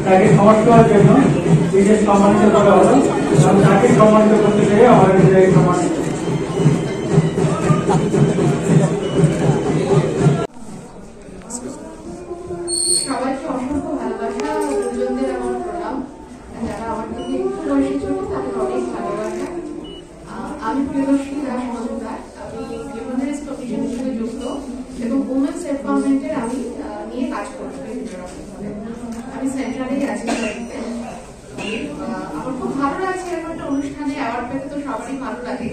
তাকে সমাজ জন্য বিশেষ সম্মানিত করা হলো এবং তাকে সম্মানিত করতে পেরে আমার নিজেকে সম্মানিত। সবাইকে অসংখ্য ভালোবাসা, গুরুজনদের আমার প্রণাম, যারা আমার থেকে একটু বয়সে ছোট তাদের অনেক ভালোবাসা। আমি প্রিয়দর্শী দাস মজুমদার, আমি লিভারেজ কমিশন হিসেবে যুক্ত এবং উমেন্স এম্পাওয়ারমেন্টের আমি নিয়ে কাজ করছি। আমি সেন্ট্রালেই আছি। আমার খুব ভালো লাগছে এরকম একটা অনুষ্ঠানে অ্যাওয়ার্ড পেতে, তো সবারই ভালো লাগে,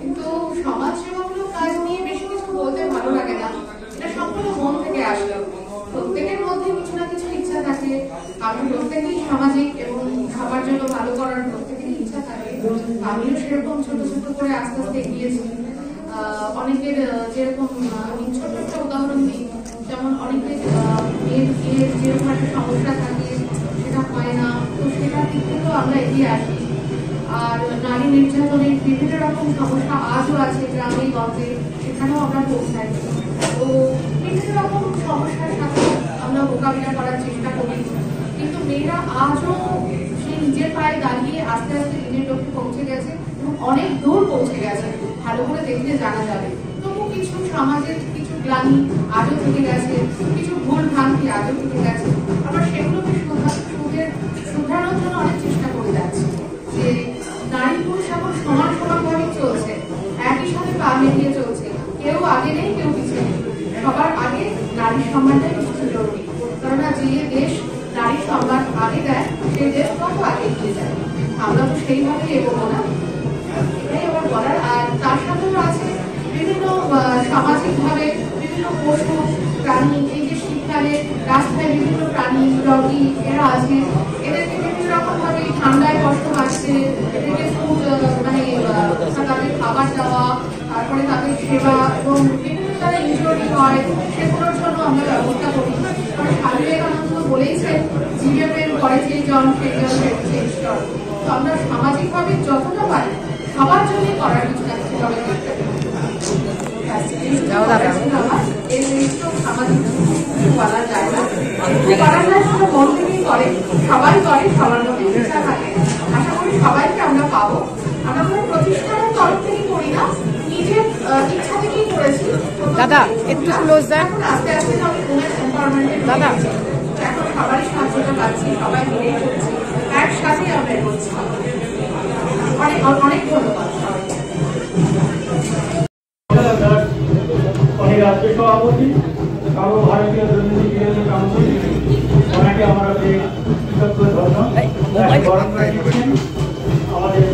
কিন্তু সমাজ সেবামূলক কাজ নিয়ে বেশি কিছু বলতে ভালো লাগে না। এটা সম্পূর্ণ মন থেকে আসলো। প্রত্যেকের মধ্যে কিছু না কিছু ইচ্ছা থাকে। আমি প্রত্যেকেই সামাজিক এবং সবার জন্য ভালো করার প্রত্যেকেরই ইচ্ছা থাকে। আমিও সেরকম ছোট ছোট করে আস্তে আস্তে এগিয়েছি। অনেকের যেরকম আমি ছোট একটা উদাহরণ দিই, যেমন অনেকের যেরকম একটা সমস্যা থাকে সেটা হয় না, তো সেটার দিক থেকেও আমরা এগিয়ে আসি। আর নারী নির্যাতনের বিভিন্ন রকম সমস্যা আজও আছে গ্রামে গঞ্জে, সেখানেও আমরা পৌঁছাই। তো বিভিন্ন রকম সমস্যার সাথে আমরা মোকাবিলা করার চেষ্টা করি, কিন্তু মেয়েরা আজও সে নিজের পায়ে দাঁড়িয়ে আস্তে আস্তে নিজের লক্ষ্যে পৌঁছে গেছে এবং অনেক দূর পৌঁছে গেছে। ভালো করে দেখলে জানা যাবে। তবু কিছু সমাজের কিছু গ্লানি আজও থেকে গেছে, কিছু ভুল ভ্রান্তি আজও থেকে গেছে। আবার সেগুলোকে শুধরানোর জন্য অনেক চেষ্টা করে যাচ্ছে যে নারী পুরুষ এখন সমান সমানভাবেই চলছে, একই সাথে পা মিলিয়ে চলছে। কেউ আগে নেই, কেউ পিছিয়ে নেই। সবার আগে নারীর সম্মানটাই কিছু জরুরি, কেননা যে দেশ নারীর সম্মান আগে দেয় সেই দেশ কত আগে এগিয়ে যায়। আমরা তো সেইভাবেই এগোবো না, এটাই আমার বলার। আর তার সাথেও আছে বিভিন্ন সামাজিক ভাবে বিভিন্ন পশু প্রাণী, এই যে শীতকালে রাস্তায় বিভিন্ন প্রাণী ডগি এরা আছে, এদেরকে বিভিন্ন রকম ভাবে ঠান্ডায় কষ্ট পাচ্ছে, এদেরকে ফুড মানে তাদের খাবার দেওয়া, তারপরে তাদের সেবা এবং বিভিন্ন তারা ইনজুরি হয় সেগুলোর জন্য আমরা ব্যবস্থা করি। কারণ স্বামী বিবেকানন্দ বলেইছেন জীবের পরে যে জন সেই জন ঈশ্বর। তো আমরা সামাজিকভাবে যতটা পারি সবার জন্য করার কিছু না কিছু হবে। বলা যায় না, মন থেকেই করে, সবাই করে, সবার মধ্যে ইচ্ছা থাকে। আশা করি সবাইকে আমরা পাবো। আমরা কোনো প্রতিষ্ঠানের তরফ থেকে করি না, নিজের ইচ্ছা থেকেই করেছি। দাদা একটু ক্লোজ দেন। আস্তে আস্তে আমি উমেন্স এম্পাওয়ারমেন্টের দাদা এখন সবারই সাহায্যটা পাচ্ছি, সবাই মিলেই করছি, একসাথে আমরা করছি। অনেক অনেক ধন্যবাদ সবাইকে। রাজ্য সভাপতি সর্বভারতীয় দুর্নীতি বিরোধী কাউন্সিল, ওনাকে আমরা কৃতজ্ঞ ধন্যবাদ বরণ করে দিচ্ছেন। আমাদের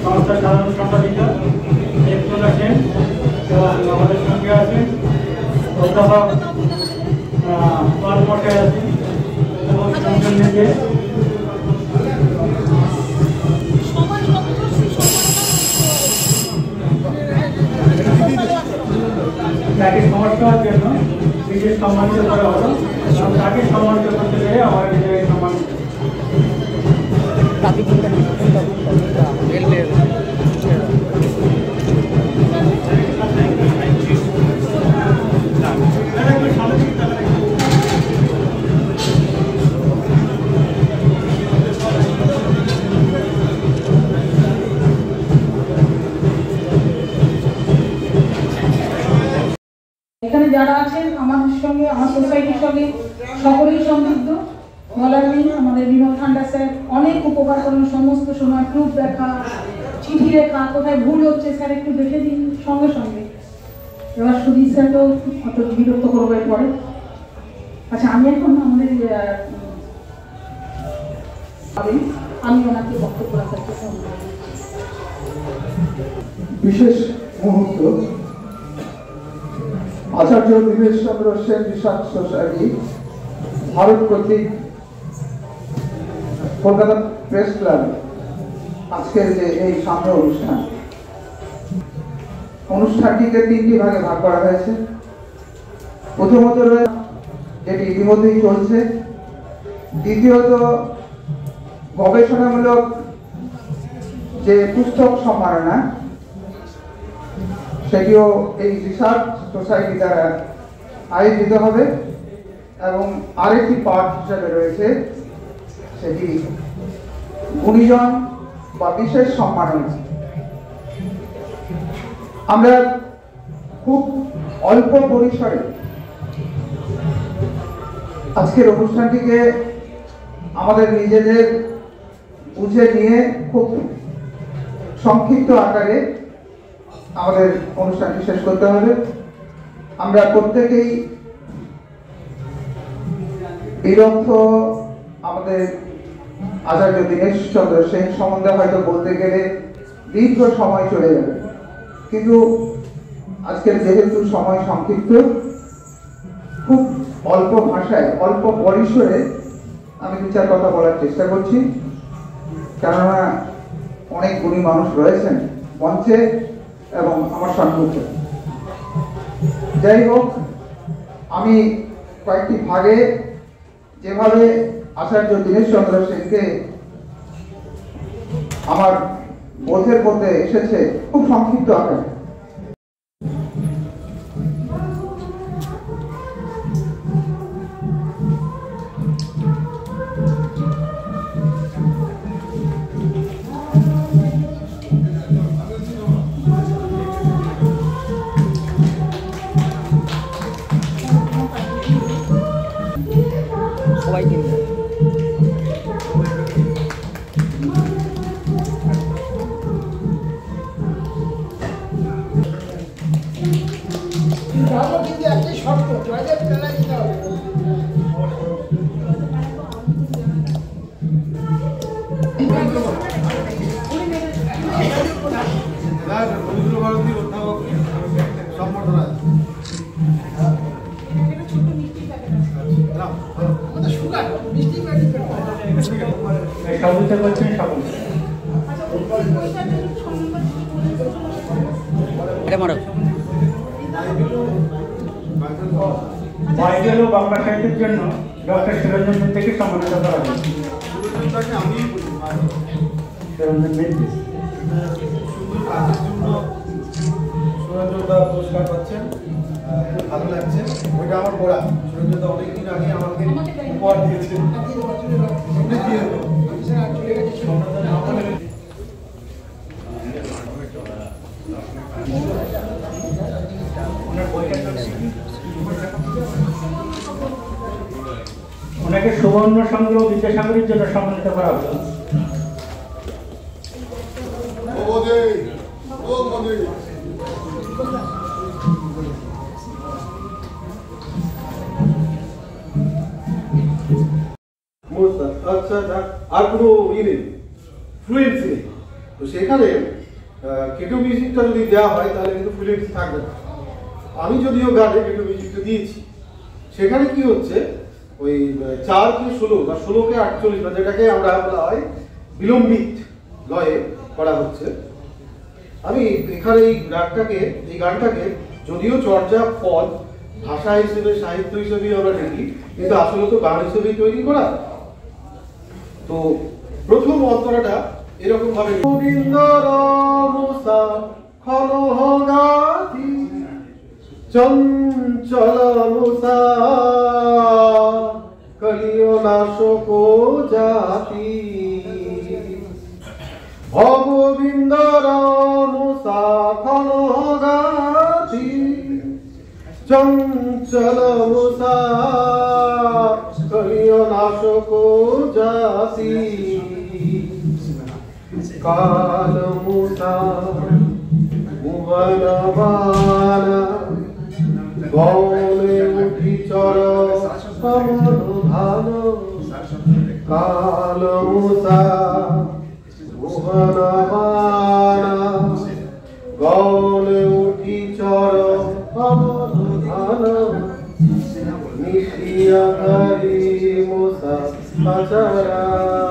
সংস্থার সাধারণ সম্পাদিকা দেবতলা সেন এবং আমাদের সঙ্গে আছেন অধ্যাপক পালমটে আছেন এবং সঙ্গে তাকে সমর্থনের জন্য বিশেষ সম্মানিত করা হলো এবং তাকে সম্মানিত করতে পেরে আমার নিজেকে সম্মানিত। এখানে যারা আছেন আমাদের সঙ্গে, আমার সোসাইটির সঙ্গে সকলেই সংযুক্ত। বলার নেই, আমাদের বিমল ঠান্ডা স্যার অনেক উপকার করেন, সমস্ত সময় প্রুফ দেখা, চিঠি লেখা, কোথায় ভুল হচ্ছে স্যার একটু দেখে দিন সঙ্গে সঙ্গে। এবার সুধীর স্যারকেও অত বিরক্ত করবো পরে। আচ্ছা, আমি এখন আমাদের আমি ওনাকে বক্তব্য রাখার চেষ্টা করব। বিশেষ মুহূর্ত, আচার্য দীনেশ চন্দ্র সেন রিসার্চ সোসাইটি ভারত কর্তৃক কলকাতা প্রেস ক্লাব আজকের যে এই সামনে অনুষ্ঠানটিকে 3টি ভাগে ভাগ করা হয়েছে। প্রথমত রয়েছে যেটি ইতিমধ্যেই চলছে, দ্বিতীয়ত গবেষণামূলক যে পুস্তক সম্মাননা, সেটিও এই রিসার্চ সোসাইটি দ্বারা আয়োজিত হবে, এবং আরেকটি পার্ট হিসাবে রয়েছে সেটি গুণীজন বা বিশেষ সম্মাননা। আমরা খুব অল্প পরিসরে আজকের অনুষ্ঠানটিকে আমাদের নিজেদের বুঝে নিয়ে খুব সংক্ষিপ্ত আকারে আমাদের অনুষ্ঠানটি শেষ করতে হবে। আমরা প্রত্যেকেই বিরক্ত, আমাদের আচার্য দীনেশ চন্দ্র সেন সম্বন্ধে হয়তো বলতে গেলে দীর্ঘ সময় চলে যাবে, কিন্তু আজকের যেহেতু সময় সংক্ষিপ্ত, খুব অল্প ভাষায় অল্প পরিসরে আমি 2-4 কথা বলার চেষ্টা করছি, কেননা অনেক গুণী মানুষ রয়েছেন মঞ্চে এবং আমার সম্মুখে। যাই হোক, আমি কয়েকটি ভাগে যেভাবে আচার্য দীনেশ চন্দ্র সেনকে আমার বোধের মধ্যে এসেছে খুব সংক্ষিপ্ত আকারে। সবাই কিনবে। সহযোগিতা করছেন সকল। বাইবেল ও বাংলা সাহিত্যের জন্য ডক্টর সুরঞ্জন মিত্রকে সম্মানিত করা হয়েছে। সুরঞ্জন মিত্র সুরঞ্জনদা পুরস্কার পাচ্ছেন, খুব ভালো লাগছে। ওইটা আমার পড়া, সুরঞ্জনদা অনেকদিন আগে আমাকে উপহার দিয়েছেন। ওনাকে সুবর্ণ সংগ্রহ বিদ্যাসাগরের জন্য সম্মানিত করা হলো। আচ্ছা, আর কোনো নেই, ফ্লুয়েন্সি নেই, তো সেখানে কেটো মিউজিকটা যদি দেওয়া হয় তাহলে কিন্তু ফ্লুয়েন্সি থাকবে না। আমি যদিও গানে কেটো মিউজিকটা দিয়েছি, সেখানে কি হচ্ছে ওই 4 কে 16 বা 16 কে 48 বা যেটাকে আমরা বলা হয় বিলম্বিত লয়ে করা হচ্ছে। আমি এখানে এই গানটাকে যদিও চর্যা পদ ভাষা হিসেবে সাহিত্য হিসেবেই আমরা দেখি, কিন্তু আসলে তো গান হিসেবেই তৈরি করা। তো প্রথম অন্তরাটা এরকম ভাবে চঞ্চল মুসা কলিও নাশক জাতি ভববিন্দর মুসা খনগাতি চঞ্চল মুসা কলিও নাশক জাতি কাল মুসা ভুবনবানা গৌলে উঠি চর সমধান কাল মুসা ভুবনবানা গৌলে উঠি চর সমধান নিশিয়া হরি মুসা আচরা